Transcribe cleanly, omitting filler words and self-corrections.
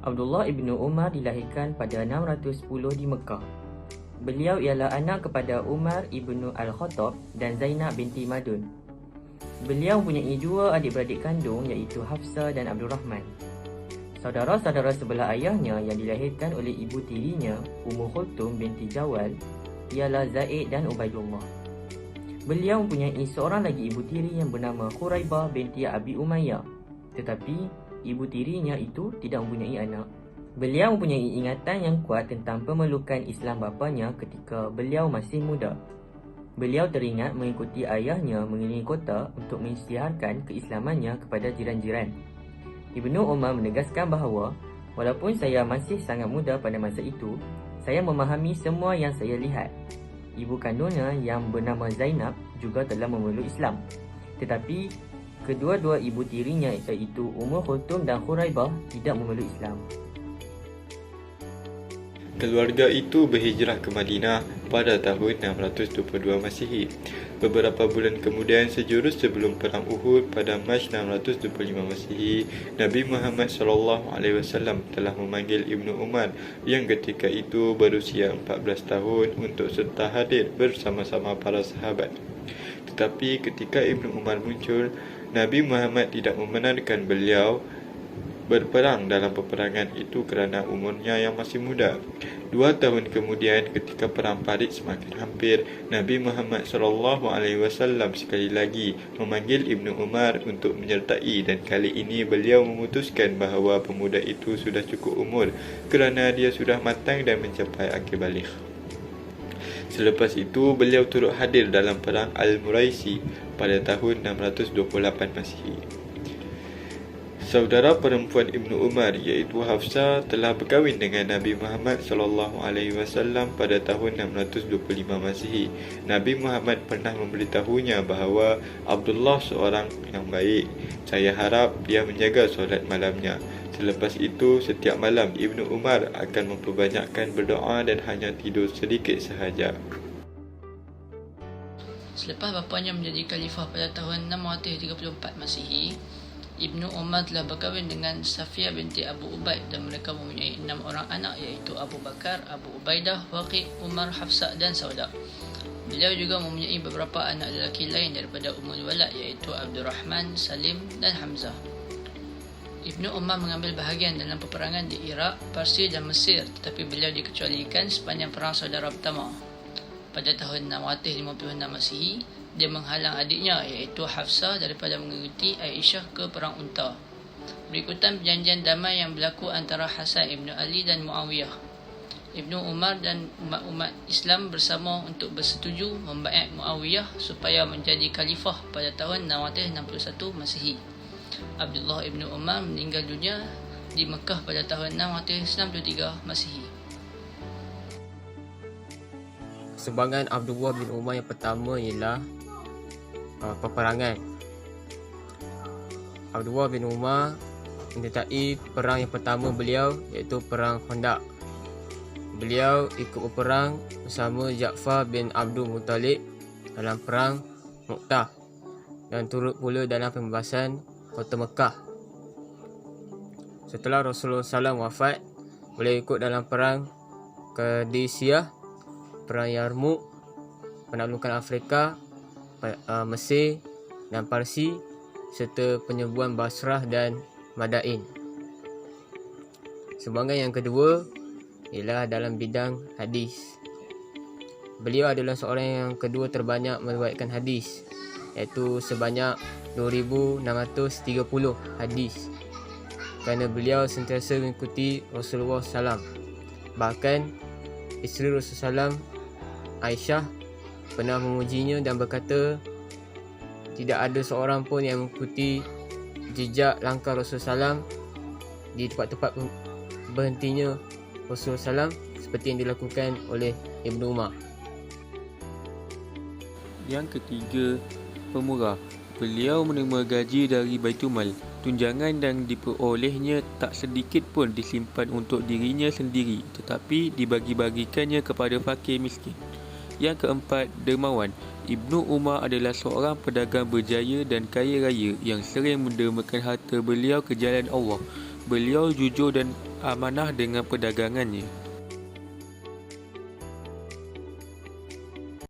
Abdullah ibnu Umar dilahirkan pada 610 di Mekah. Beliau ialah anak kepada Umar ibnu Al-Khattab dan Zainab binti Madun. Beliau mempunyai dua adik-beradik kandung iaitu Hafsah dan Abdul Rahman. Saudara-saudara sebelah ayahnya yang dilahirkan oleh ibu tirinya, Ummu Kulthum binti Jawal, ialah Zaid dan Ubaidullah. Beliau mempunyai seorang lagi ibu tiri yang bernama Khuraibah binti Abi Umayyah, tetapi ibu tirinya itu tidak mempunyai anak. Beliau mempunyai ingatan yang kuat tentang pemelukan Islam bapanya ketika beliau masih muda. Beliau teringat mengikuti ayahnya mengelilingi kota untuk mengisytiharkan keislamannya kepada jiran-jiran. Ibnu Umar menegaskan bahawa walaupun saya masih sangat muda pada masa itu, saya memahami semua yang saya lihat. Ibu kandungnya yang bernama Zainab juga telah memeluk Islam. Tetapi kedua-dua ibu tirinya iaitu Ummu Kulthum dan Khuraibah tidak memeluk Islam. Keluarga itu berhijrah ke Madinah pada tahun 622 Masihi. Beberapa bulan kemudian, sejurus sebelum Perang Uhud pada Mac 625 Masihi, Nabi Muhammad SAW telah memanggil Ibnu Umar yang ketika itu berusia 14 tahun untuk serta hadir bersama-sama para sahabat. Tetapi ketika Ibnu Umar muncul, Nabi Muhammad tidak membenarkan beliau berperang dalam peperangan itu kerana umurnya yang masih muda. 2 tahun kemudian, ketika perang Parit semakin hampir, Nabi Muhammad SAW sekali lagi memanggil Ibnu Umar untuk menyertai, dan kali ini beliau memutuskan bahawa pemuda itu sudah cukup umur kerana dia sudah matang dan mencapai akhir baligh. Selepas itu, beliau turut hadir dalam perang Al-Muraisi pada tahun 628 Masihi. Saudara perempuan Ibnu Umar iaitu Hafsah telah berkahwin dengan Nabi Muhammad SAW pada tahun 625 Masihi. Nabi Muhammad pernah memberitahunya bahawa Abdullah seorang yang baik. Saya harap dia menjaga solat malamnya. Selepas itu, setiap malam Ibnu Umar akan memperbanyakkan berdoa dan hanya tidur sedikit sahaja. Selepas bapanya menjadi khalifah pada tahun 634 Masihi, Ibnu Umar telah berkahwin dengan Safiyah binti Abu Ubaid dan mereka mempunyai 6 orang anak iaitu Abu Bakar, Abu Ubaidah, Waqi, Umar, Hafsah dan Saudah. Beliau juga mempunyai beberapa anak lelaki lain daripada Ummul Walad iaitu Abdul Rahman, Salim dan Hamzah. Ibnu Umar mengambil bahagian dalam peperangan di Iraq, Parsi dan Mesir, tetapi beliau dikecualikan sepanjang perang saudara pertama. Pada tahun 656 Masihi, dia menghalang adiknya iaitu Hafsah daripada mengikuti Aisyah ke Perang Unta. Berikutan perjanjian damai yang berlaku antara Hasan Ibnu Ali dan Muawiyah. Ibnu Umar dan umat Islam bersama untuk bersetuju membaiat Muawiyah supaya menjadi khalifah pada tahun 661 Masihi. Abdullah Ibnu Umar meninggal dunia di Mekah pada tahun 663 Masihi. Sumbangan Abdullah bin Umar yang pertama ialah peperangan. Abdullah bin Umar menyertai perang yang pertama beliau iaitu perang Khandaq. Beliau ikut berperang bersama Ja'far bin Abdul Muttalib dalam perang Mu'tah dan turut pula dalam pembebasan kota Mekah. Setelah Rasulullah SAW wafat, beliau ikut dalam perang Qadisiyah, perang Yarmouk, penaklukan Afrika, Mesir dan Parsi serta penyerbuan Basrah dan Madain. Sumbangan yang kedua ialah dalam bidang hadis. Beliau adalah seorang yang kedua terbanyak meriwayatkan hadis, iaitu sebanyak 2,630 hadis, kerana beliau sentiasa mengikuti Rasulullah SAW. Bahkan isteri Rasulullah SAW, Aisyah, pernah memujinya dan berkata, tidak ada seorang pun yang mengikuti jejak langkah Rasulullah SAW di tempat-tempat berhentinya Rasulullah SAW seperti yang dilakukan oleh Ibnu Umar. Yang ketiga, pemurah. Beliau menerima gaji dari Baitul Mal. Tunjangan yang diperolehnya tak sedikit pun disimpan untuk dirinya sendiri, tetapi dibagi-bagikannya kepada fakir miskin. Yang keempat, dermawan. Ibnu Umar adalah seorang pedagang berjaya dan kaya raya yang sering mendermakan harta beliau ke jalan Allah. Beliau jujur dan amanah dengan perdagangannya.